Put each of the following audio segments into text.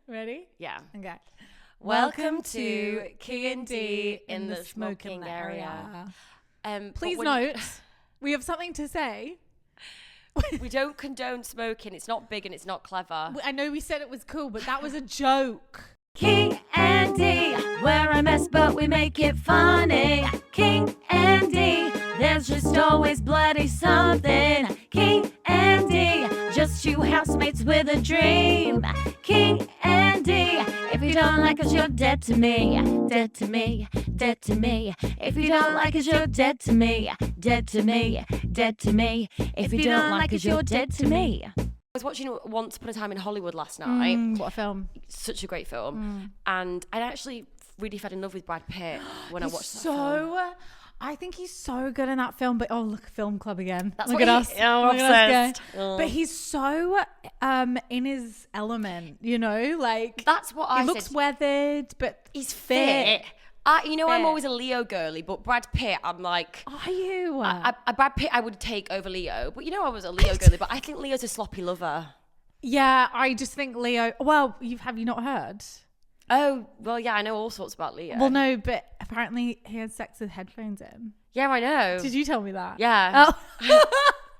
Ready? Yeah. Okay. Welcome to Q&D in the smoking area. Please note, we have something to say. We don't condone smoking. It's not big and it's not clever. I know we said it was cool, but that was a joke. King and D, we're a mess, but we make it funny. King and D, there's just always bloody something. King and D, just two housemates with a dream. King and D, if you don't like us, you're dead to me. Dead to me, dead to me. If you don't like us, you're dead to me. Dead to me, dead to me. If you don't like us, you're dead to me. I was watching Once Upon a Time in Hollywood last night. What a film. Such a great film. And I actually really fell in love with Brad Pitt when I watched that film. I think he's so good in that film, but look, film club again. That's look what at us. Oh, look obsessed. at us go. But he's so in his element, you know, like That's what I he looks said. weathered, but He's fit. fit. I'm Fit. always a Leo girly, but Brad Pitt, I'm like... Are you? Brad Pitt I would take over Leo. But I was a Leo girly, but I think Leo's a sloppy lover. Yeah, I just think Leo. Well, have you not heard? Oh, well, yeah, I know all sorts about Leo. Well, no, but apparently he had sex with headphones in. Yeah, I know. Did you tell me that? Yeah. Oh.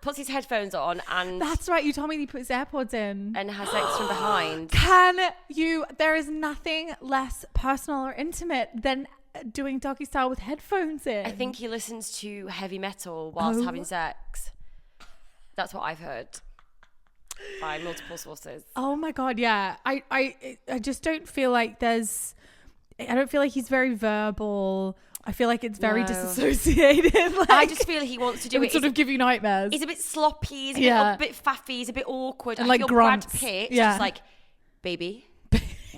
Puts his headphones on and... That's right. You told me he put his AirPods in. And has sex from behind. There is nothing less personal or intimate than doing doggy style with headphones in. I think he listens to heavy metal whilst having sex. That's what I've heard. By multiple sources. Oh my God, yeah. I just don't feel like I don't feel like he's very verbal. I feel like it's very disassociated. Like, I just feel he wants to do it. It would sort of give you nightmares. He's a bit sloppy, he's a bit faffy, he's a bit awkward. And I like feel grunts. Brad Pitt's Yeah. just like, baby,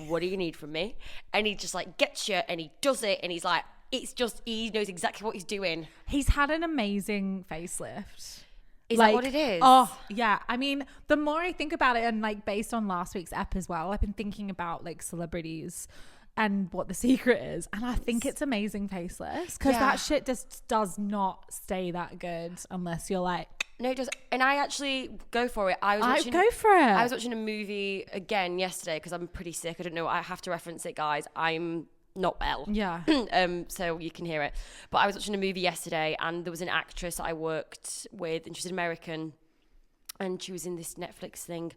what do you need from me? And he just like gets you and he does it and he's like, he knows exactly what he's doing. He's had an amazing facelift. Is that what it is? Oh, yeah. I mean, the more I think about it, and like based on last week's ep as well, I've been thinking about like celebrities and what the secret is. And I think it's amazing facelifts because that shit just does not stay that good unless you're like... No, it does. And I actually go for it. Go for it. I was watching a movie again yesterday because I'm pretty sick. I don't know. I have to reference it, guys. I'm not well. Yeah. So you can hear it. But I was watching a movie yesterday and there was an actress that I worked with and she's an American and she was in this Netflix thing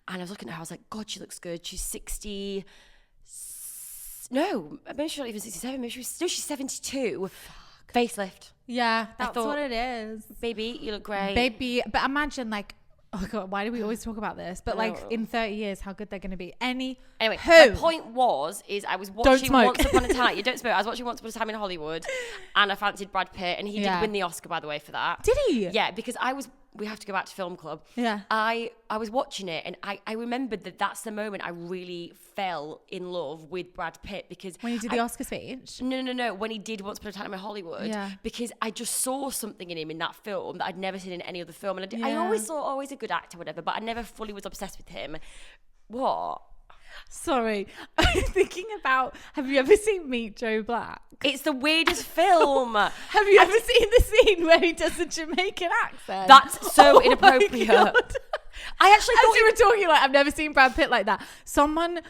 and I was looking at her, I was like, God, she looks good. She's 60. No, maybe she's not even 67. Maybe she's 72. Fuck. Facelift. Yeah, that's what it is. Baby, you look great. Baby, but imagine like, oh God, why do we always talk about this? But like in 30 years, how good they're going to be. Anyway, my point is I was watching Don't Once Upon a Time. You don't smoke. I was watching Once Upon a Time in Hollywood, and I fancied Brad Pitt, and he did win the Oscar, by the way, for that. Did he? Yeah, because we have to go back to film club. Yeah. I was watching it, and I remembered that's the moment I really fell in love with Brad Pitt because when you did the Oscar speech. No. When he did Once Upon a Time in Hollywood, Yeah. because I just saw something in him in that film that I'd never seen in any other film, and I always thought, he's a good actor, whatever, but I never fully was obsessed with him. What? Sorry, I'm thinking about. Have you ever seen Meet Joe Black? It's the weirdest film. Have you ever seen the scene where he does the Jamaican accent? That's so Oh my inappropriate. God. I actually thought you were talking, like, I've never seen Brad Pitt like that. Someone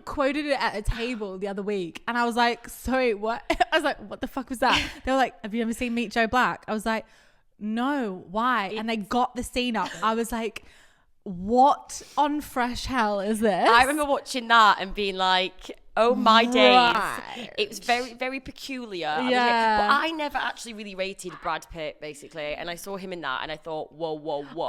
quoted it at a table the other week, and I was like, sorry, what? I was like, what the fuck was that? They were like, have you ever seen Meet Joe Black? I was like, no, why? And they got the scene up. I was like, what on fresh hell is this? I remember watching that and being like, oh my days. It was very, very peculiar. Yeah. But I never actually really rated Brad Pitt, basically. And I saw him in that and I thought, whoa.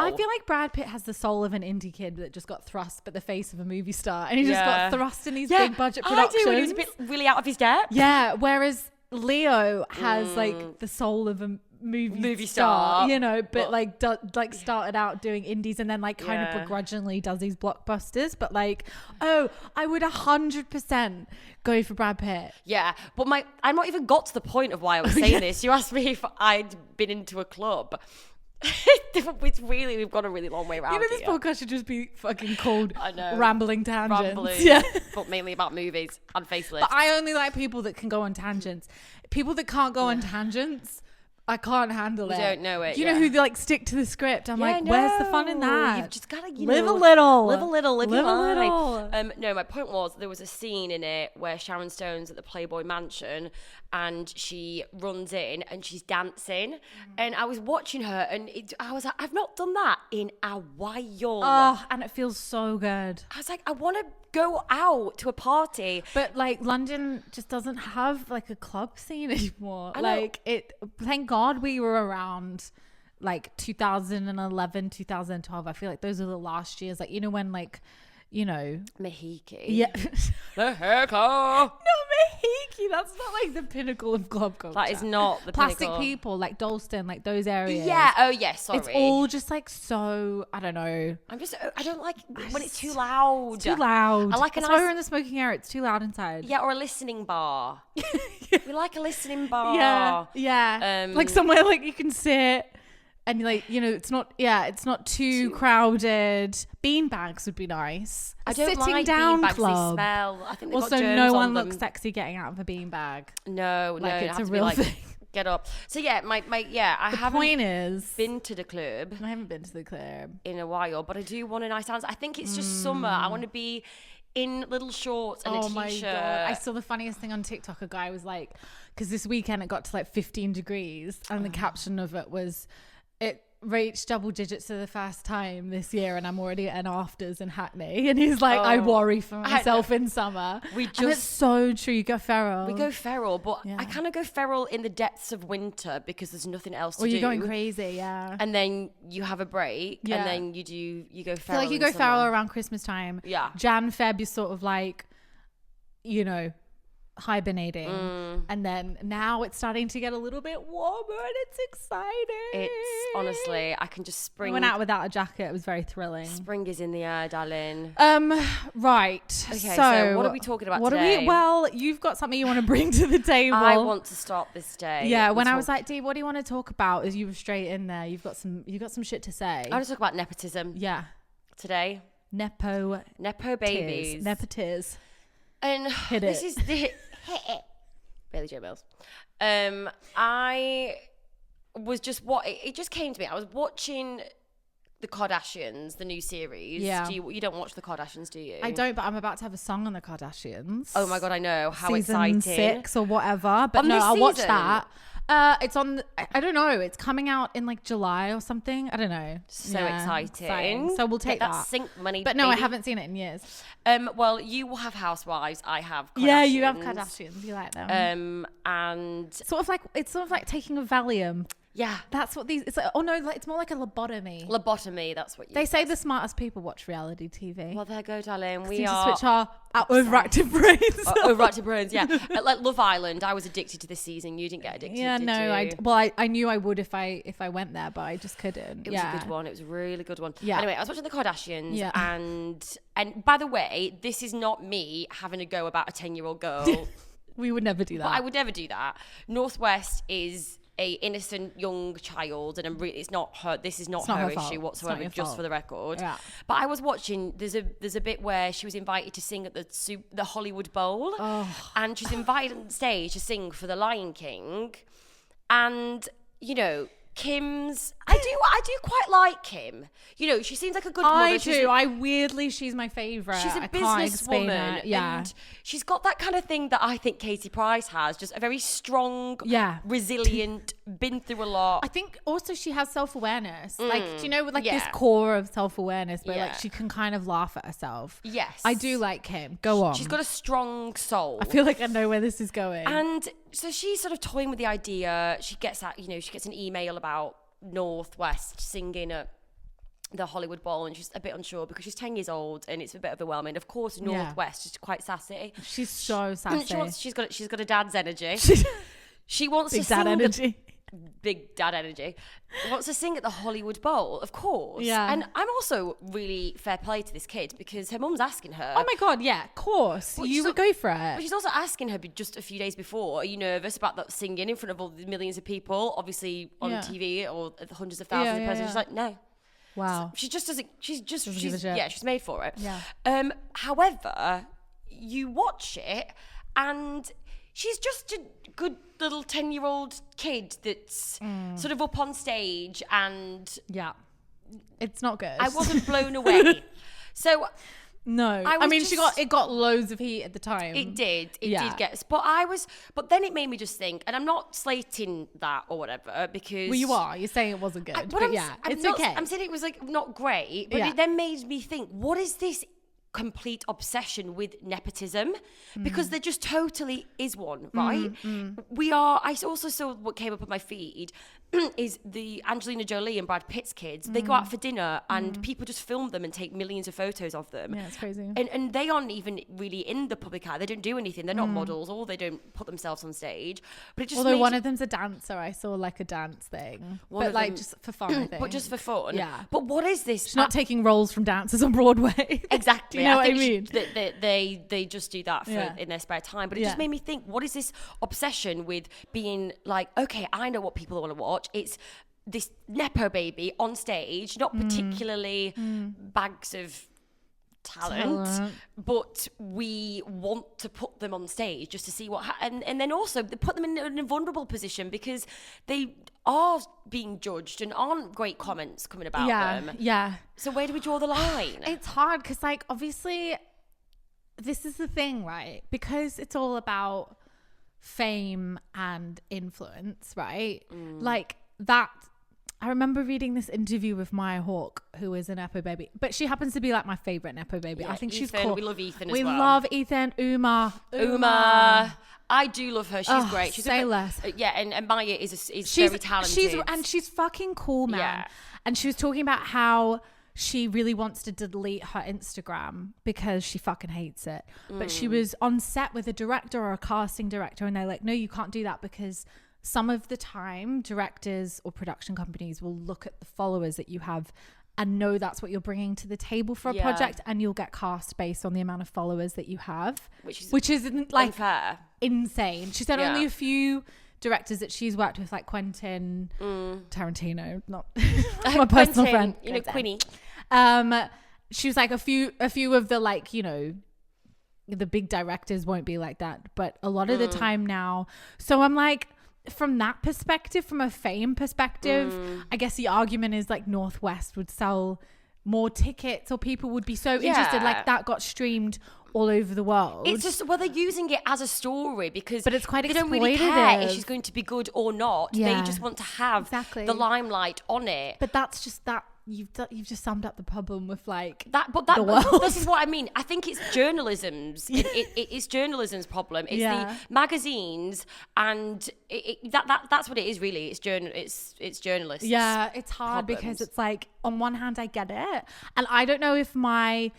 I feel like Brad Pitt has the soul of an indie kid that just got thrust but the face of a movie star. And he just got thrust in these big budget productions. I do, and he was a bit really out of his depth. Yeah, whereas Leo has like the soul of a movie star, you know, but like started out doing indies and then like kind of begrudgingly does these blockbusters, but like, I would 100% go for Brad Pitt. Yeah, but I'm not even got to the point of why I was saying this. You asked me if I'd been into a club. It's really, we've got a really long way around. You know, this podcast should just be fucking called Rambling Tangents. Yeah, but mainly about movies and facelifts. But I only like people that can go on tangents. People that can't go on tangents I can't handle You it. don't know it, You know yeah. who like stick to the script? I'm like, where's the fun in that? You've just got to live a little. Live a little. Live your a life. little. No, my point was there was a scene in it where Sharon Stone's at the Playboy Mansion and she runs in and she's dancing. And I was watching her and I was like, I've not done that in a while. Oh, and it feels so good. I was like, I want to go out to a party. But like London just doesn't have like a club scene anymore. I know. Like it, thank God we were around like 2011, 2012. I feel like those are the last years. Like, you know, when like, you know. Mahiki. Yeah. The heckler. No, Mahiki. That's not like the pinnacle of club culture. That is not the Plastic pinnacle. People, like Dalston, like those areas. Yeah. Oh, yes. Sorry. It's all just like so, I don't know. I don't like when it's too loud. It's too loud. I like a That's nice. why we're in the smoking area. It's too loud inside. Yeah, or a listening bar. We like a listening bar. Yeah. Yeah. Like somewhere like you can sit and like, you know, it's not too crowded. Beanbags would be nice. I don't sitting like down beanbags. club. They smell. I think they've Also, got germs no one on looks them. sexy getting out of a beanbag. No, Like, it it's has a to be real like, thing. get up. So yeah, I The haven't point is, been to the club I haven't been to the club. in a while, but I do want a nice dance. I think it's just summer. I want to be in little shorts and a Oh my t-shirt. God. I saw the funniest thing on TikTok. A guy was like, because this weekend it got to like 15 degrees and the caption of it was, it reached double digits for the first time this year and I'm already at an afters in Hackney. And he's like, I worry for myself in summer. We And it's just so true. You go feral. we go feral, but Yeah. I kind of go feral in the depths of winter because there's nothing else to Or do. you're going crazy, yeah. And then you have a break, Yeah. and then you go I feel feral. like you in go summer. feral around Christmas time. Yeah. Jan, Feb, you're sort of like, you know, hibernating. And then now it's starting to get a little bit warmer and it's exciting. It's honestly, I can just I spring. went out without a jacket. It was very thrilling. Spring is in the air, darling. Right. Okay, so what are we talking about today? Well, you've got something you want to bring to the table. I want to start this day. Yeah, when I Talk- was like, Dee, what do you want to talk about? As you were straight in there, you got some shit to say. I want to talk about nepotism Yeah. today. Nepo Babies. Nepotiz. And Hit this it. is the Bailey J. Mills. I was just it just came to me. I was watching the Kardashians, the new series. Yeah. You don't watch the Kardashians, do you? I don't, but I'm about to have a song on the Kardashians. Oh my god, I know. How Season exciting. 6 or whatever. But On no, this I'll watch season? that. It's on. I don't know. It's coming out in like July or something. I don't know. So Yeah, exciting. So we'll take Get that. sync money. But no, I baby. haven't seen it in years. Well, you will have housewives. I have Kardashians. Yeah, you have Kardashians. You like them. And It's sort of like taking a Valium. yeah, That's what these. It's like, oh no, like, it's more like a lobotomy. lobotomy. That's what you. They say the smartest people watch reality TV. Well, there go, darling. We We need to are. switch our overactive brains. Overactive brains, yeah. Like Love Island, I was addicted to this season. You didn't get addicted. Yeah, did no, you? I knew I would if I went there, but I just couldn't. It was a good one. It was a really good one. Yeah. Anyway, I was watching the Kardashians, Yeah. and by the way, this is not me having a go about a 10-year-old girl. We would never do that. But I would never do that. Northwest is a innocent young child, and it's not her. This is not not her her fault. issue It's not whatsoever. your Just fault. for the record. Yeah. But I was watching. There's a bit where she was invited to sing at the Hollywood Bowl, and she's invited on stage to sing for the Lion King, and you know. I do quite like Kim. You know, she seems like a good mother. I She's do. Weirdly, she's my favorite. She's a I can't explain businesswoman, it. Yeah. and she's got that kind of thing that I think Katie Price has. Just a very strong, Yeah. resilient, been through a lot. I think also she has self-awareness. Like, do you know, with like this yeah. core of self-awareness where like Yeah. she can kind of laugh at herself. Yes, I do like Kim. Go on. She's got a strong soul. I feel like I know where this is going. And so she's sort of toying with the idea. She gets an email about Northwest singing at the Hollywood Bowl, and she's a bit unsure because she's 10 years old and it's a bit overwhelming. Of course, Northwest is quite sassy. She's so sassy. She's got a dad's energy. She wants Big to dad sing energy. Big dad energy. Wants to sing at the Hollywood Bowl, of course. Yeah. And I'm also really fair play to this kid because her mum's asking her. Oh my God, yeah, of course. Well, you she's would al- go for But it. she's also asking her just a few days before, are you nervous about that singing in front of all the millions of people, obviously on Yeah. TV or the hundreds of thousands of Yeah, person? yeah. She's like, no. Wow. She just doesn't, Doesn't give a shit. yeah, she's made for it. Yeah. However, you watch it and she's just a good little 10-year-old kid that's sort of up on stage, and Yeah. It's not good. I wasn't blown away. So no. I mean, it got loads of heat at the time. it did get, but then it made me just think, and I'm not slating that or whatever, because Well, you are. You're saying it wasn't good. But it's not, okay. I'm saying it was like not great, but Yeah. it then made me think, what is this complete obsession with nepotism? Because there just totally is one, right? I also saw what came up on my feed is the Angelina Jolie and Brad Pitt's kids. They go out for dinner and people just film them and take millions of photos of them. Yeah, it's crazy. And they aren't even really in the public eye. They don't do anything. They're not models, or they don't put themselves on stage. But it just Although one of them's a dancer. I saw like a dance thing. But like just for fun, I think. But just for fun. Yeah. But what is this? She's not taking roles from dancers on Broadway. Exactly. You know what I think mean? They just do that in their spare time. But it just made me think, what is this obsession with being like, okay, I know what people want to watch. It's this Nepo baby on stage, not particularly bags of talent, but we want to put them on stage just to see what and then also they put them in an invulnerable position because they are being judged and aren't great comments coming about them. Yeah. So where do we draw the line? It's hard because, like, obviously, this is the thing, right? Because it's all about fame and influence, right? Like that. I remember reading this interview with Maya Hawke, who is a Nepo baby, but she happens to be like my favorite Nepo baby. I think she's cool. We love Ethan as well. We love Ethan. Uma. I do love her. She's great. She's say less. Yeah, and Maya is very talented. She's fucking cool, man. Yeah. And she was talking about how she really wants to delete her Instagram because she fucking hates it. But she was on set with a director or a casting director, and they're like, no, you can't do that because some of the time directors or production companies will look at the followers that you have and know that's what you're bringing to the table for a project, and you'll get cast based on the amount of followers that you have, which is like unfair. Insane. She said only a few directors that she's worked with, like Quentin Tarantino, not my personal friend, you know, Quinny. She was like a few of the, like, you know, the big directors won't be like that, but a lot of the time now. So I'm like, from that perspective, from a fame perspective, I guess the argument is like Northwest would sell more tickets, or people would be so interested. Like that got streamed all over the world. It's just, well, they're using it as a story because but it's quite they don't really care if she's going to be good or not. They just want to have the limelight on it. But that's just that. You've just summed up the problem with like that, but the world. This is what I mean. I think it's journalism's. It's journalism's problem. It's the magazines, and that's what it is really. It's journalists. Yeah, it's hard because it's like, on one hand I get it, and I don't know if my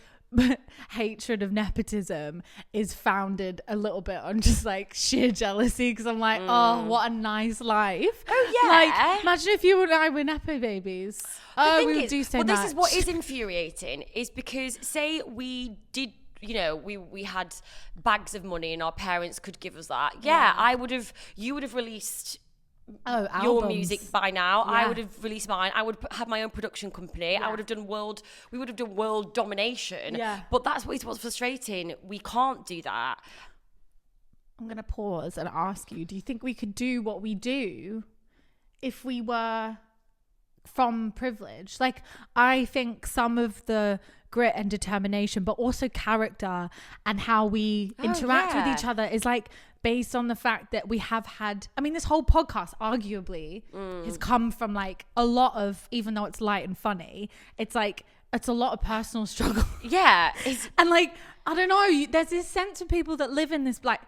hatred of nepotism is founded a little bit on just like sheer jealousy, because I'm like, oh, what a nice life. Oh yeah, like imagine if you and I were Nepo babies. Oh, we would do so much. This is what is infuriating, is because say we did, you know, we had bags of money and our parents could give us that. You would have released your albums. music by now. I would have released mine. I would have my own production company. I would have done we would have done world domination. But that's what's frustrating. We can't do that. I'm going to pause and ask you, do you think we could do what we do if we were from privilege? Like, I think some of the grit and determination, but also character and how we interact with each other is like based on the fact that we have had, I mean, this whole podcast arguably has come from like a lot of, even though it's light and funny, it's like, it's a lot of personal struggle. Yeah. And like, I don't know, there's this sense of people that live in this like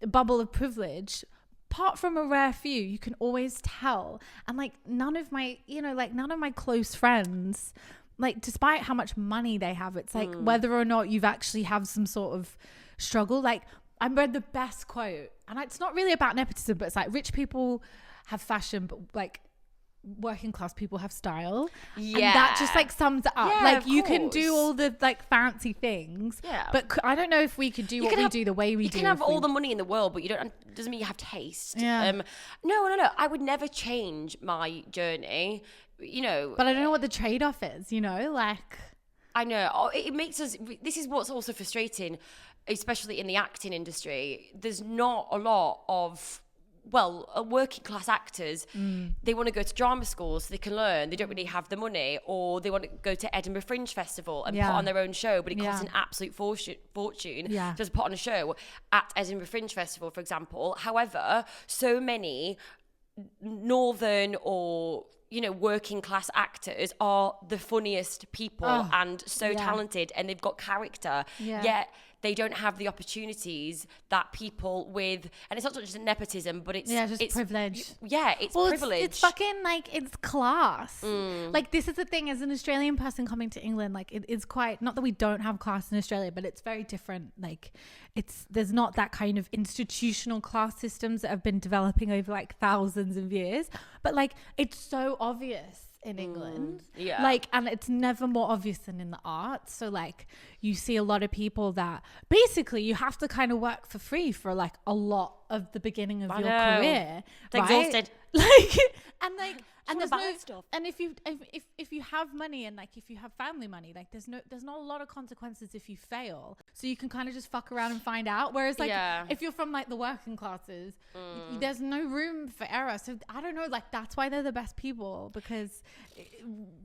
bubble of privilege. Apart from a rare few, you can always tell. And like none of my close friends, like despite how much money they have, it's like whether or not you've actually have some sort of struggle. Like I read the best quote, and it's not really about nepotism, but it's like rich people have fashion, but like working class people have style. Yeah. And that just like sums it up. Like you can do all the like fancy things. Yeah. But I don't know if we could do what we do the way we do. You can have all the money in the world, but doesn't mean you have taste. Yeah. No. I would never change my journey, you know. But I don't know what the trade-off is, you know, like. I know. It makes us. This is what's also frustrating, especially in the acting industry. There's not a lot of working class actors. They want to go to drama schools so they can learn. They don't really have the money, or they want to go to Edinburgh Fringe Festival and put on their own show, but it costs an absolute fortune to put on a show at Edinburgh Fringe Festival, for example. However, so many northern or working class actors are the funniest people and so talented, and they've got character, yet they don't have the opportunities that people with, and it's not just nepotism, but it's privilege. It's privilege. It's fucking it's class. Like, this is the thing, as an Australian person coming to England, like, it's quite, not that we don't have class in Australia, but it's very different. Like, there's not that kind of institutional class systems that have been developing over like thousands of years, but like, it's so obvious in England, and it's never more obvious than in the arts. So like, you see a lot of people that basically you have to kind of work for free for like a lot of the beginning of your career. It's exhausted. And there's no stuff. And if you have money, and like if you have family money, like there's not a lot of consequences if you fail. So you can kind of just fuck around and find out. Whereas like if you're from like the working classes, there's no room for error. So I don't know, like that's why they're the best people, because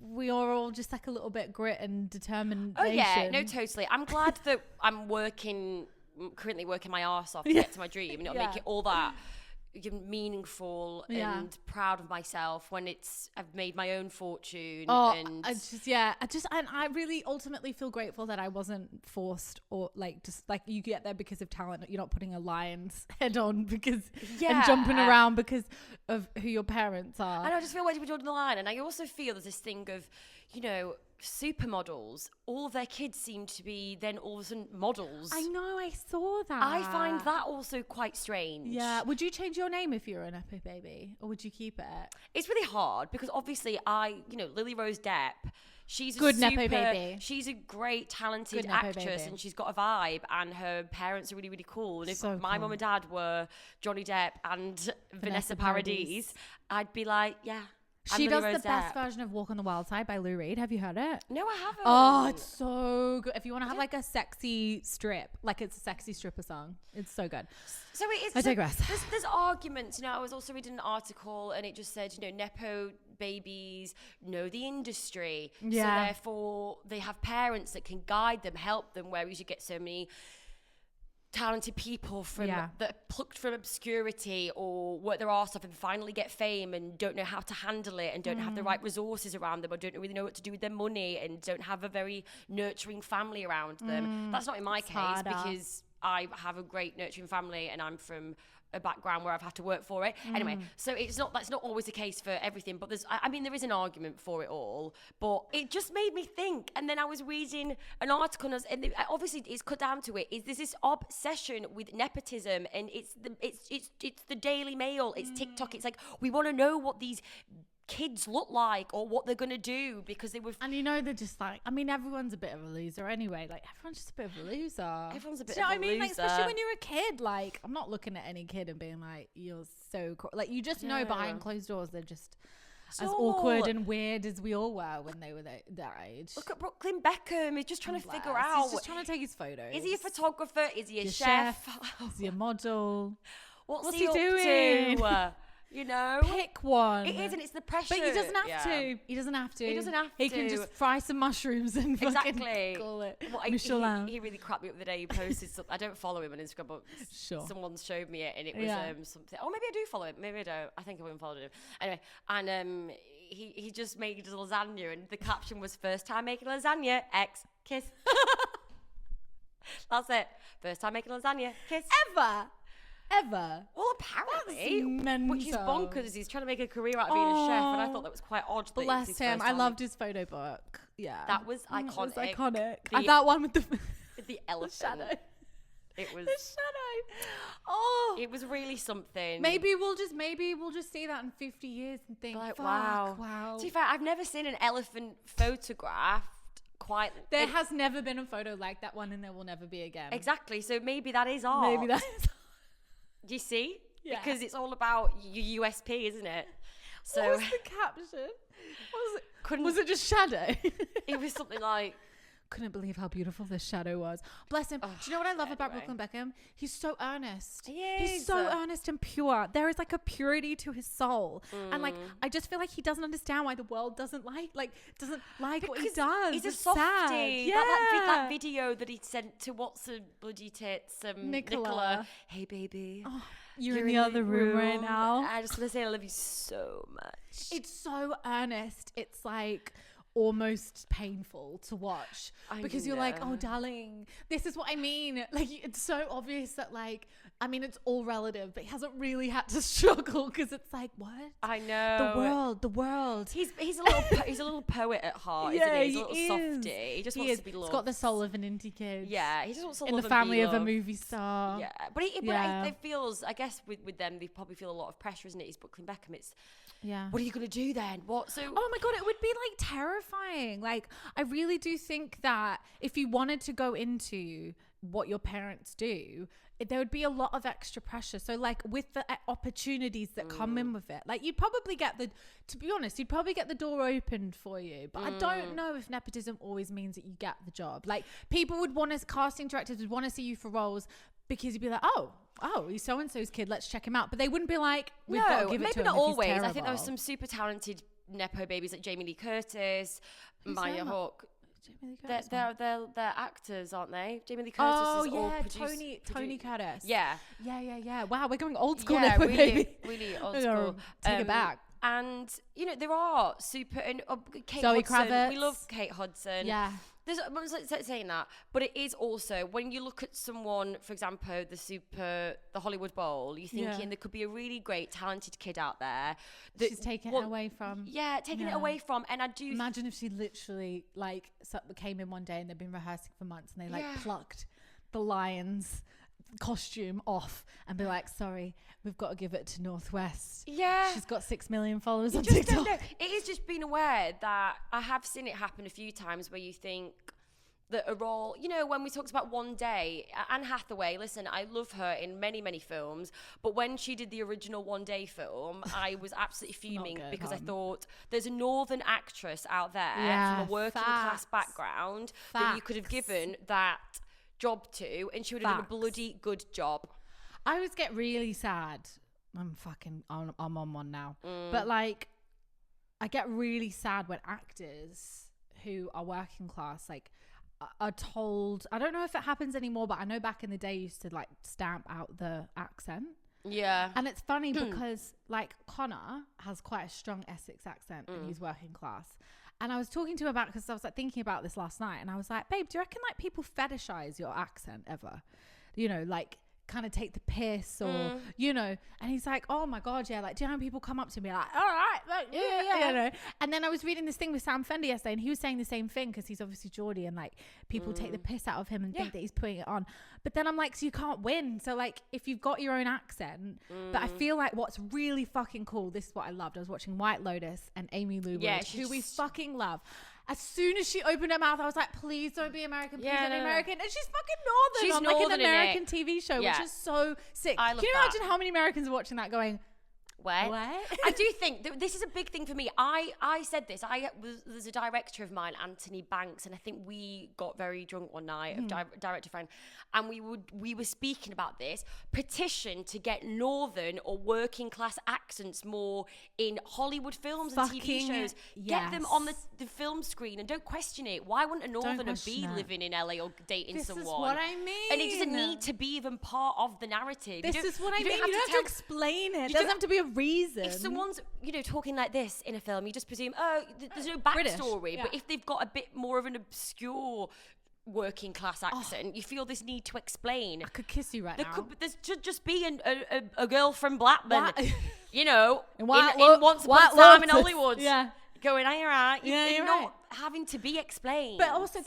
we are all just like a little bit grit and determination. Oh yeah, no, totally. I'm glad that I'm currently working my arse off to get to my dream, and it'll make it all that meaningful and proud of myself when I've made my own fortune. And I really ultimately feel grateful that I wasn't forced, or like just like you get there because of talent. You're not putting a lion's head on and jumping around because of who your parents are. And I just feel like we're drawing the line. And I also feel there's this thing of, supermodels, all of their kids seem to be then all of a sudden models. I know, I saw that. I find that also quite strange. Yeah. Would you change your name if you were a Nepo baby, or would you keep it? It's really hard because obviously Lily Rose Depp, she's good Nepo baby. She's a great, talented actress, and she's got a vibe, and her parents are really, really cool. And if my mum and dad were Johnny Depp and Vanessa Paradis, I'd be like, yeah. She does the best version of Walk on the Wild Side by Lou Reed. Have you heard it? No, I haven't. Oh, it's so good. If you want to have like a sexy strip, like it's a sexy stripper song, it's so good. So it is. I digress. There's arguments. I was also reading an article, and it just said, Nepo babies know the industry, so therefore they have parents that can guide them, help them. Whereas you get so many talented people that plucked from obscurity or work their arse off and finally get fame and don't know how to handle it and don't have the right resources around them, or don't really know what to do with their money, and don't have a very nurturing family around them. That's not in my case, because I have a great nurturing family and I'm from a background where I've had to work for it. Anyway, so that's not always the case for everything, but there is an argument for it all, but it just made me think. And then I was reading an article, and obviously it's cut down to it, is there's this obsession with nepotism, and it's the Daily Mail, it's TikTok, it's like, we want to know what these kids look like or what they're gonna do, because they were they're just like, everyone's a bit of a loser anyway. Like, everyone's just a bit of a loser. Everyone's a bit of a loser. Like, especially when you're a kid. Like, I'm not looking at any kid and being like, you're so cool. Like, you just know behind closed doors they're just as awkward and weird as we all were when they were their age. Look at Brooklyn Beckham. He's just trying to figure out. He's just trying to take his photos. Is he a photographer? Is he a chef? Is he a model? What's he doing? Pick one. It is, and it's the pressure. But he doesn't have to. He doesn't have to. He can just fry some mushrooms and fucking call it Michelin. He really crapped me up the day he posted something. I don't follow him on Instagram, but someone showed me it, and it was something. Oh, maybe I do follow him. Maybe I don't. I think I unfollowed him. Anyway, and he just made lasagna, and the caption was, "First time making lasagna, ex kiss." That's it. First time making lasagna, kiss. Ever. Well, apparently, which is bonkers. He's trying to make a career out of being a chef, and I thought that was quite odd. Bless him. I loved his photo book. Yeah, that was iconic. It was iconic. That one with the elephant. Shadow. It was the shadow. Oh, it was really something. Maybe we'll just see that in 50 years and think, like, wow. To be fair, I've never seen an elephant photographed quite. There has never been a photo like that one, and there will never be again. Exactly. So maybe that is art. Maybe that is. Do you see? Yeah. Because it's all about your USP, isn't it? So what was the caption? Was it just shadow? It was something like, couldn't believe how beautiful this shadow was. Bless him. Do you know what I love about Brooklyn Beckham? He's so earnest. He's so earnest and pure. There is like a purity to his soul. And like, I just feel like he doesn't understand why the world doesn't like what he does. He's a It's softie. sad. Yeah. That video that he sent to what's a bloody tits, Nicola. Hey, baby. Oh, you're in the other room right now. I just want to say I love you so much. It's so earnest. It's like almost painful to watch because you're like, oh darling, this is what I mean. Like, it's so obvious that, like, I mean, it's all relative, but he hasn't really had to struggle because it's like, what? I know the world. He's a little poet at heart, isn't he? He's a little softy. He just wants to be loved. He's got the soul of an indie kid. Yeah, he just wants to in love the family and be of a loved. movie star. Yeah, but it feels, I guess, with them, they probably feel a lot of pressure, isn't it? He's Brooklyn Beckham. It's what are you gonna do then? What? So oh my god, it would be like terrifying. Like, I really do think that if you wanted to go into what your parents do, there would be a lot of extra pressure. So like with the opportunities that come in with it, like you'd probably get the door opened for you. But I don't know if nepotism always means that you get the job. Like, people would want to, casting directors would want to see you for roles because you'd be like, oh, he's so-and-so's kid, let's check him out. But they wouldn't be like, we've got to give it to him. Maybe not always. I think there were some super talented Nepo babies like Jamie Lee Curtis, Maya Hawke. They're actors, aren't they? Jamie Lee Curtis is all produced. Tony Curtis. Yeah. Wow, we're going old school Yeah, now, really, baby. really old school. Take it back. And you know, there are super and Kate Zoe Hudson. Kravitz. We love Kate Hudson. Yeah. I'm not saying that, but it is also when you look at someone, for example, the Hollywood Bowl, you're thinking there could be a really great, talented kid out there that she's taking it away from. Yeah, taking it away from. And I do imagine if she literally like came in one day and they've been rehearsing for months and they like plucked the lion's costume off and be like, sorry, we've got to give it to Northwest. Yeah, she's got 6 million followers on just TikTok. Don't know. It is just being aware that I have seen it happen a few times where you think that a role, you know, when we talked about One Day, Anne Hathaway, listen, I love her in many, many films, but when she did the original One Day film, I was absolutely fuming because I thought there's a northern actress out there from a working class background that you could have given that job to, and she would have done a bloody good job. I always get really sad. I'm on one now. But like, I get really sad when actors who are working class, like, are told, I don't know if it happens anymore, but I know back in the day you used to like stamp out the accent. Yeah. And it's funny because like Connor has quite a strong Essex accent and he's working class. And I was talking to him about, because I was like thinking about this last night, and I was like, babe, do you reckon like people fetishize your accent ever? You know, like kind of take the piss or, you know, and he's like, oh my God, yeah, like, do you know how people come up to me like, all right, like, yeah. You know? And then I was reading this thing with Sam Fender yesterday, and he was saying the same thing because he's obviously Geordie, and like people take the piss out of him and think that he's putting it on. But then I'm like, so you can't win. So like, if you've got your own accent, but I feel like what's really fucking cool, this is what I loved. I was watching White Lotus and Amy Lou Ridge, who we fucking love. As soon as she opened her mouth, I was like, please don't be American. Please don't be American. And she's fucking northern. She's on northern like an American TV show, which is so sick. I love Can you that. imagine how many Americans are watching that going, what? I do think that this is a big thing for me. I said this. There's a director of mine, Anthony Banks, and I think we got very drunk one night, a director friend, and we were speaking about this petition to get northern or working class accents more in Hollywood films and TV shows. Get them on the film screen and don't question it. Why wouldn't a northerner be living in LA or dating someone? This is what I mean. And it doesn't need to be even part of the narrative. This is what I mean. You don't have to explain it. It doesn't have to be a reason. If someone's, you know, talking like this in a film, you just presume, there's no backstory. But if they've got a bit more of an obscure working class accent, you feel this need to explain. I could kiss you right now. There should just be a girl from Blackburn, you know, in Once Upon a Time in Hollywood. Yeah. Going, are you right? You're not right. having to be explained. But also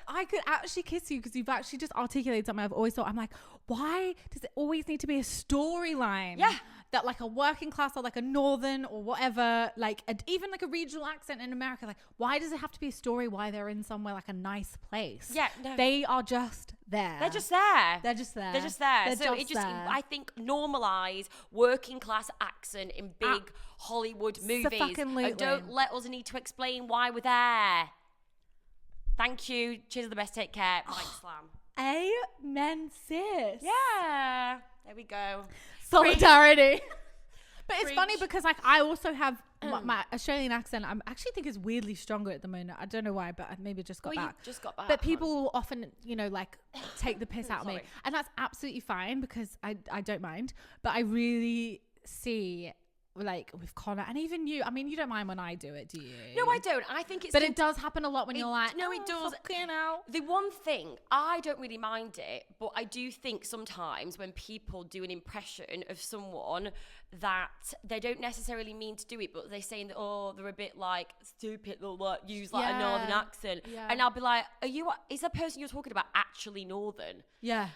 I could actually kiss you because you've actually just articulated something I've always thought. I'm like, why does it always need to be a storyline? Yeah. That like a working class or like a northern or whatever, like even like a regional accent in America, like why does it have to be a story why they're in somewhere like a nice place? Yeah, no. They are just there. They're just there. They're just there. They're just there. They're So just it just, there. I think, normalise working class accent in big Hollywood movies. Fucking And don't let us need to explain why we're there. Thank you. Cheers are the best. Take care. Mike Slam. Amen, sis. Yeah. There we go. Solidarity. But it's Preach. funny because like I also have my Australian accent. I actually think is weirdly stronger at the moment. I don't know why, but I maybe just got back. You just got back. But people will often, like take the piss out of me, Sorry. and that's absolutely fine because I don't mind. But I really see like with Connor and even you. I mean, you don't mind when I do it, do you? No, I don't. I think it's. But it does happen a lot when you're like, no, it does. fucking hell. The one thing, I don't really mind it, but I do think sometimes when people do an impression of someone that they don't necessarily mean to do it, but they're saying that, oh, they're a bit like stupid, they'll like, use like a northern accent. Yeah. And I'll be like, is the person you're talking about actually northern? Yeah,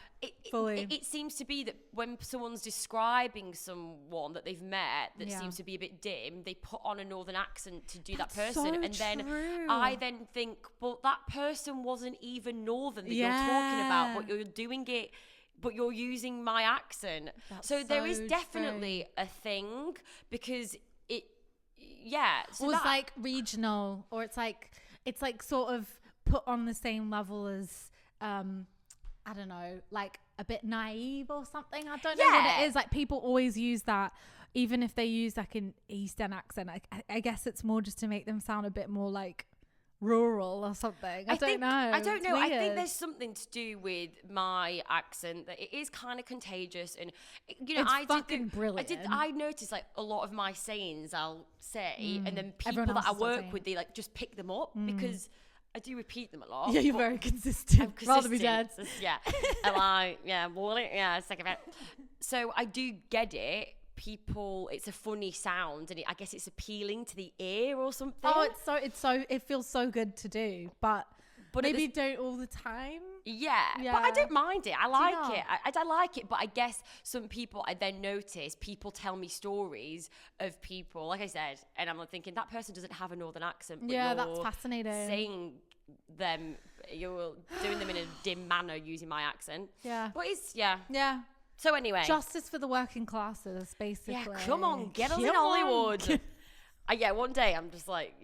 fully. It seems to be that when someone's describing someone that they've met that seems to be a bit dim, they put on a northern accent to do that person. so And then true. I then think, well, that person wasn't even northern that you're talking about, but you're doing it, but you're using my accent. So there is definitely a thing because it, So or it's like regional, or it's like sort of put on the same level as I don't know, like a bit naive or something. I don't know what it is. Like people always use that, even if they use like an Eastern accent. I guess it's more just to make them sound a bit more like rural or something. I don't know. I don't It's know. I think weird. there's something to do with my accent that it is kind of contagious, and It's brilliant. I noticed like a lot of my sayings I'll say, and then people Everyone that I else starts work saying with, they like just pick them up because I do repeat them a lot. Yeah, you're but very consistent. I'm Rather be dead. consistent. Yeah. And like, sick of it. So I do get it. People, it's a funny sound, and I guess it's appealing to the ear or something. Oh, it feels so good to do, but maybe don't all the time. Yeah, but I don't mind it. I like it. I like it, but I guess some people, I then notice people tell me stories of people, like I said, and I'm like thinking that person doesn't have a northern accent. But Yeah, that's fascinating. Saying them, you're doing them in a dim manner using my accent. Yeah. But it's, Yeah. So anyway. Justice for the working classes, basically. Yeah, come on, get us in Hollywood. One day I'm just like,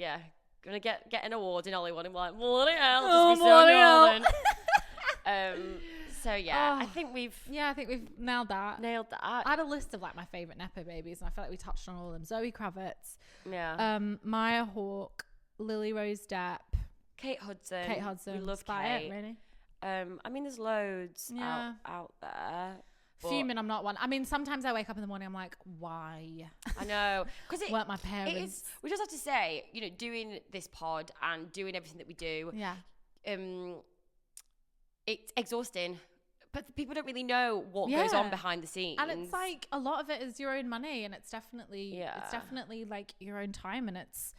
gonna get an award in Hollywood. I'm like, bloody hell, just be so northern. So I think we've nailed that. I I had a list of like my favorite Nepo babies, and I feel like we touched on all of them. Zoe Kravitz, Yeah. Maya Hawke, Lily Rose Depp, Kate Hudson. We love That's Kate. it, really. I mean, there's loads out there. But Fuming, I'm not one. I mean, sometimes I wake up in the morning, I'm like, why? I know, because it weren't my parents. We just have to say, doing this pod and doing everything that we do. Yeah. It's exhausting, but people don't really know what goes on behind the scenes. And it's like a lot of it is your own money, and it's definitely like your own time, and it's.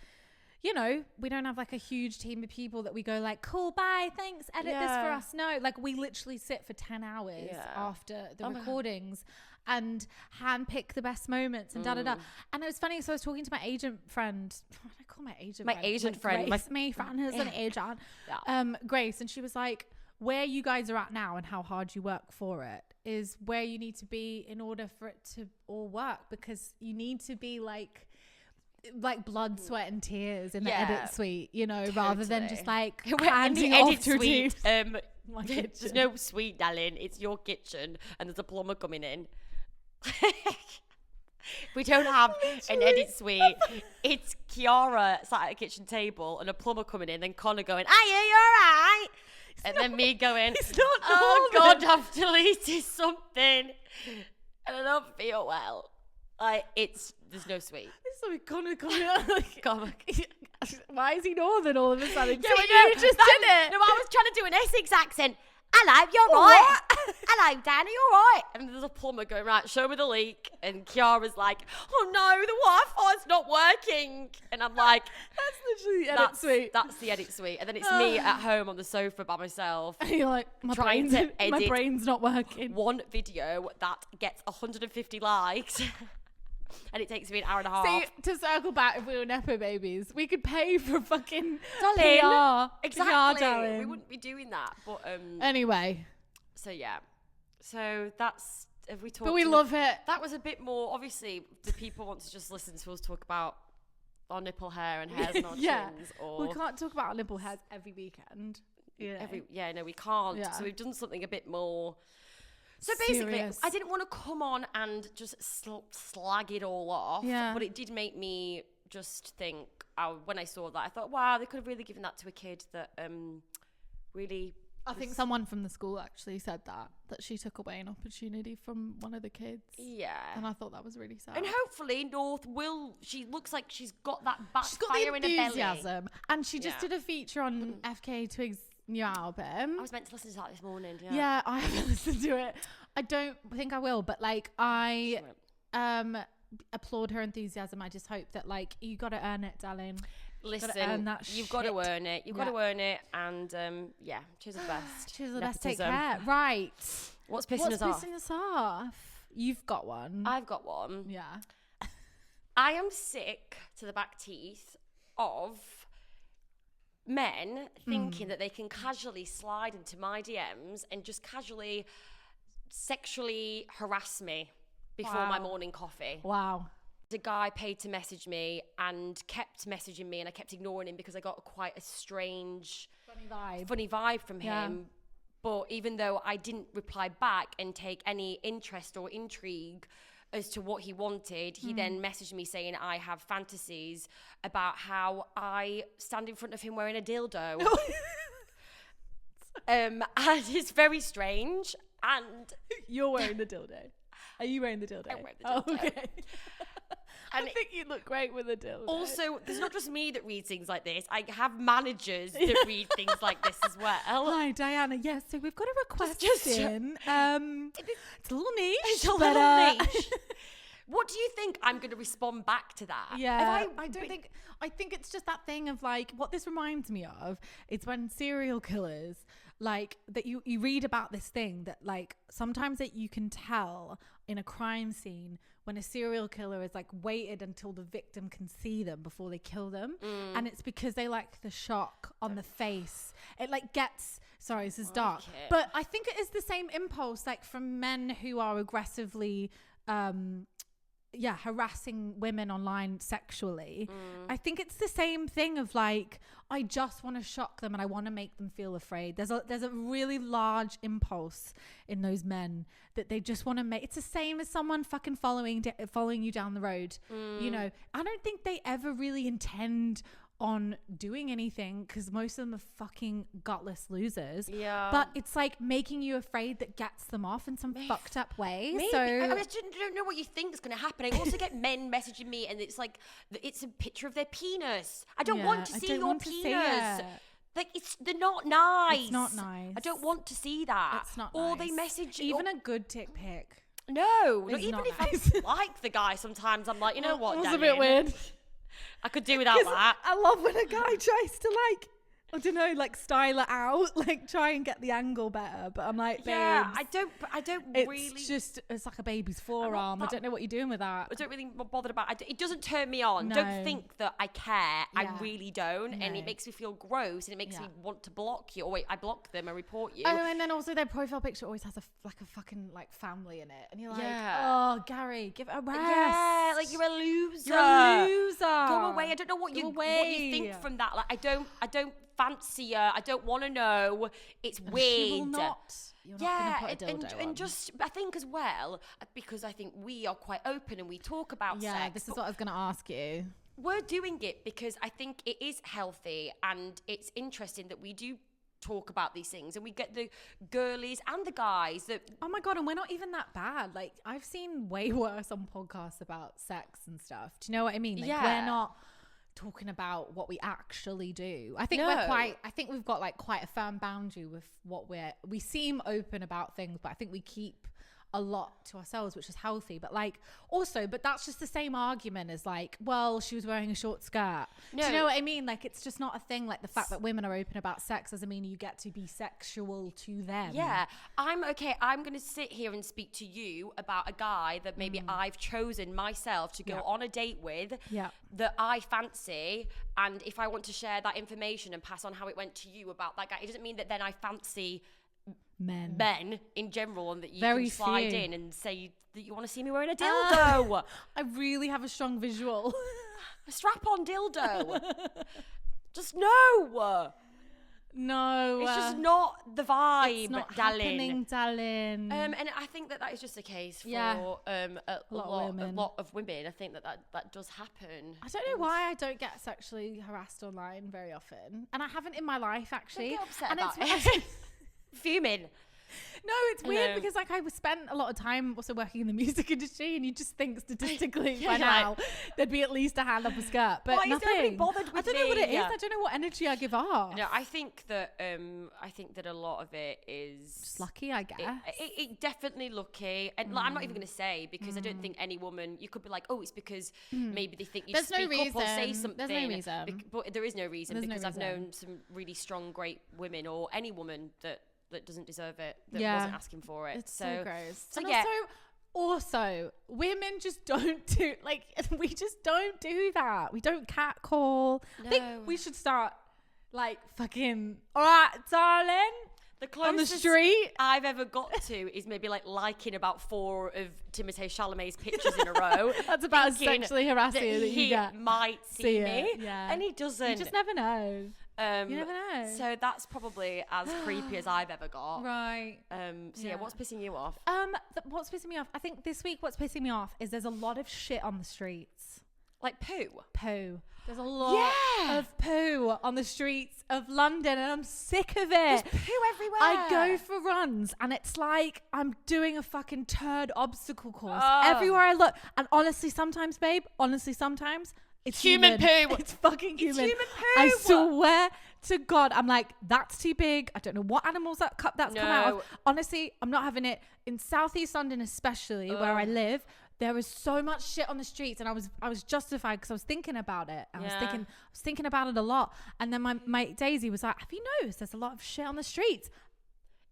We don't have like a huge team of people that we go like, cool, bye, thanks, edit this for us. No, like we literally sit for 10 hours after the recordings and handpick the best moments and da-da-da. And it was funny, so I was talking to my agent friend. What do I call my agent friend? Agent friend. Grace, my friend has an agent. Grace, and she was like, where you guys are at now and how hard you work for it is where you need to be in order for it to all work, because you need to be like blood, sweat and tears in the edit suite, rather than just like handing in the off edit to suite. a There's no suite, darling. It's your kitchen, and there's a plumber coming in. We don't have an edit suite. It's Kiara sat at a kitchen table and a plumber coming in, then Connor going, "Are you alright?" And then me going, "Oh God, I've deleted something, and I don't feel well." Like there's no suite. It's like Connor coming out. Like, why is he northern all of a sudden? Yeah, you just did it. No, I was trying to do an Essex accent. Hello, you're right. Hello, Danny, you're right. And there's a plumber going, right, show me the leak. And Kiara's like, oh no, the Wi-Fi's not working. And I'm like, that's literally the edit suite. That's the edit suite. And then it's me at home on the sofa by myself. And you're like, my brain's not working. One video that gets 150 likes. And it takes me an hour and a half. See, to circle back, if we were Nepo babies, we could pay for fucking darling, PR. Exactly. PR, darling. We wouldn't be doing that. But anyway. So yeah. So that's, have we talked? But we love it. That was a bit more, obviously, do people want to just listen to us talk about our nipple hair and hairs on our Yeah. chins. Or We can't talk about our nipple hairs every weekend. You know? no, we can't. Yeah. So we've done something a bit more. So basically, Serious. I didn't want to come on and just slag it all off. Yeah. But it did make me just think, when I saw that, I thought, wow, they could have really given that to a kid that really... I think someone from the school actually said that she took away an opportunity from one of the kids. Yeah. And I thought that was really sad. And hopefully North she looks like she's got that She's got fire the in her belly. enthusiasm. And she just did a feature on FK Twig's new album. I was meant to listen to that this morning. Yeah, I haven't listened to it. I don't think I will, but like I applaud her enthusiasm. I just hope that like you got to earn it, darling. Listen, you've got to shit. earn it. You've got to earn it. And cheers to the best. Cheers to the best. Take Nepotism. care. Right. What's pissing us off? pissing us off? You've got one. I've got one. Yeah. I am sick to the back teeth of men thinking that they can casually slide into my DMs and just casually sexually harass me before my morning coffee. Wow. The guy paid to message me and kept messaging me, and I kept ignoring him because I got quite a strange, funny vibe from him. But even though I didn't reply back and take any interest or intrigue as to what he wanted, he then messaged me saying I have fantasies about how I stand in front of him wearing a dildo. And it's very strange. And You're wearing the dildo. Are you wearing the dildo? I'm wearing the dildo. Oh, okay. And I think you look great with a dildo. also, there's not just me that reads things like this. I have managers that read things like this as well. Hi, Diana. Yes, so we've got a request in. It's a little niche. It's a but, little niche. What do you think I'm going to respond back to that? Yeah, I think it's just that thing of like, what this reminds me of is when serial killers, like that you read about this thing that like sometimes that you can tell in a crime scene when a serial killer is like waited until the victim can see them before they kill them. And it's because they like the shock on the face. It like gets, sorry, this is dark, but I think it is the same impulse like from men who are aggressively, harassing women online sexually. I think it's the same thing of like, I just want to shock them and I want to make them feel afraid. There's a really large impulse in those men that they just want to make. It's the same as someone fucking following you down the road. You know, I don't think they ever really intend on doing anything because most of them are fucking gutless losers. Yeah. But it's like making you afraid that gets them off in some fucked up way. Maybe. So I just don't know what you think is going to happen. I also get men messaging me and it's like, it's a picture of their penis. I don't want to see your penis. Like, they're not nice. It's not nice. I don't want to see that. It's not or nice. they message even a good dick pic. No, It's even not if nice. I like the guy, sometimes I'm like, you know what, It was a Daniel? bit weird. I could do without that. I love when a guy tries to like, I don't know, like style it out, like try and get the angle better. But I'm like, babes, Yeah, I don't really. It's like a baby's forearm. I don't know what you're doing with that. I don't really bother about it. It doesn't turn me on. No. Don't think that I care. I Yeah. really don't. And No. it makes me feel gross and it makes Yeah. me want to block you. Or wait, I block them and report you. Oh, and then also their profile picture always has a fucking like family in it, and you're like, Yeah. oh, Gary, give it a rest. Yeah, like you're a loser. You're a loser. Go away. I don't know what you think from that. Like I don't fancy you. I don't want to know. It's weird. She will not. You're not gonna put a dildo on. and just I think as well because I think we are quite open and we talk about sex. This is what I was gonna ask you. We're doing it because I think it is healthy and it's interesting that we do talk about these things and we get the girlies and the guys that Oh my god, and we're not even that bad. Like I've seen way worse on podcasts about sex and stuff. Do you know what I mean? Like we're not talking about what we actually do. I think we've got like quite a firm boundary with what we seem open about things, but I think we keep a lot to ourselves, which is healthy. But like also, but that's just the same argument as like, well, she was wearing a short skirt. Do you know what I mean? Like it's just not a thing. Like the fact that women are open about sex doesn't mean you get to be sexual to them. Yeah, I'm okay. I'm going to sit here and speak to you about a guy that maybe I've chosen myself to go on a date with that I fancy. And if I want to share that information and pass on how it went to you about that guy, it doesn't mean that then I fancy men in general and that you can slide in and say that you want to see me wearing a dildo. I really have a strong visual. A strap-on dildo. Just no. No. It's just not the vibe, it's not darling. happening, darling. And I think that is just the case for a lot of women. I think that does happen. I don't know why I don't get sexually harassed online very often, and I haven't in my life actually. Don't get upset and about it's it. Fuming. No, it's weird because like I spent a lot of time also working in the music industry, and you just think statistically by now there'd be at least a hand up a skirt, but why is nothing. nobody bothered with I don't know what it is. Yeah. I don't know what energy I give off. No, I think that a lot of it is Just lucky, I guess. It definitely lucky, and like, I'm not even going to say because I don't think any woman. You could be like, oh, it's because maybe they think you There's speak no up or say reason. something. There's no reason. But there is no reason There's no because I've reason. known some really strong, great women or any woman that doesn't deserve it, that Yeah. wasn't asking for it. It's so gross. So and yeah. Also, women just don't do, like, we just don't do that. We don't catcall. I think we should start, like, fucking, all right, darling, The on the closest street. I've ever got to is maybe like liking about 4 of Timothée Chalamet's pictures in a row. That's about as thinking sexually harassing that you he get. might see me, it, yeah. and he doesn't. You just never know. You never know. So that's probably as creepy as I've ever got. Right. So yeah, what's pissing you off? What's pissing me off? I think this week what's pissing me off is there's a lot of shit on the streets. Like poo. Poo. There's a lot of poo on the streets of London, and I'm sick of it. There's poo everywhere. I go for runs, and it's like I'm doing a fucking turd obstacle course Oh. everywhere I look. And honestly, sometimes, babe, it's human poo. It's fucking human. It's human poo. I swear to God, I'm like, that's too big. I don't know what animals that's come out of. Honestly, I'm not having it. In Southeast London, especially where I live, there is so much shit on the streets, and I was justified because I was thinking about it. I was thinking about it a lot. And then my mate Daisy was like, "Have you noticed there's a lot of shit on the streets?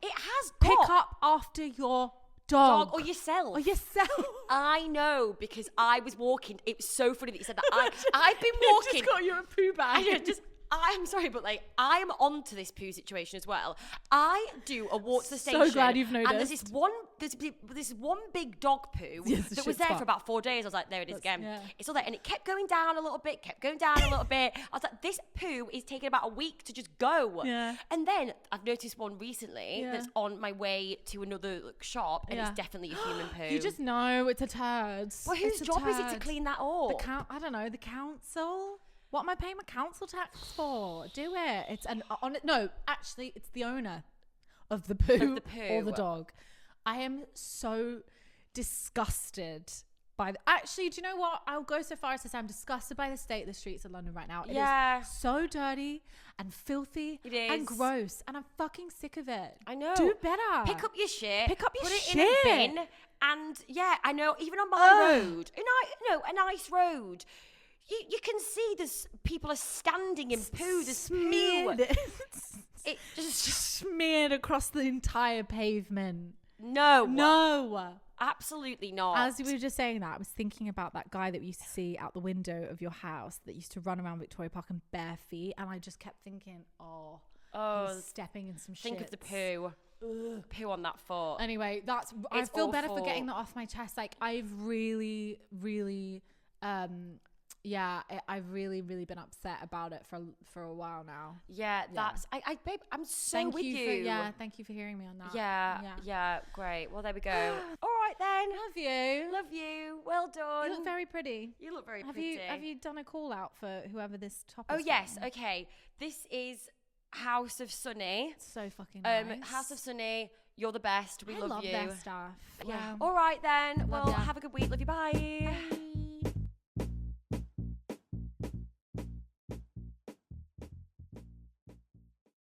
It has Pick got up after your dog or yourself. or yourself." I know because I was walking. It was so funny that you said that. I've been walking. You just got your poo bag. I'm sorry, but like I'm onto this poo situation as well. I do a walk to the station. So glad you've noticed. And there's this one big dog poo that was there for about 4 days. I was like, there it is again. Yeah. It's all there, and it kept going down a little bit, I was like, this poo is taking about a week to just go. Yeah. And then I've noticed one recently that's on my way to another shop, and it's definitely a human poo. You just know it's a turd. Well, whose job is it to clean that up? I don't know. The council. What am I paying my council tax for? Do it. It's actually, it's the owner of the poo, or the dog. I am so disgusted by actually, do you know what? I'll go so far as to say I'm disgusted by the state of the streets of London right now. It is so dirty and filthy and gross, and I'm fucking sick of it. I know. Do better. Pick up your shit. Pick up your put it shit. in a bin. And yeah, I know. Even on my road, a nice road. You can see there's people are standing in poo. There's smeared. It just smeared across the entire pavement. No, absolutely not. As we were just saying that, I was thinking about that guy that we used to see out the window of your house that used to run around Victoria Park in bare feet, and I just kept thinking, he's stepping in some shit. Think of the poo. Ugh. Poo on that foot. Anyway, I feel better for getting that off my chest. Like I've really, really. I've really, really been upset about it for a while now. Yeah, babe, I'm so with you. Thank you for hearing me on that. Yeah, great. Well, there we go. All right then. Love you. Well done. You look very pretty. You look very pretty. Have you done a call out for whoever this top is? Oh yes. From? Okay. This is House of Sunny. It's so fucking nice. House of Sunny. You're the best. We love you. I love their stuff. Yeah. All right then. Well, have a good week. Love you. Bye.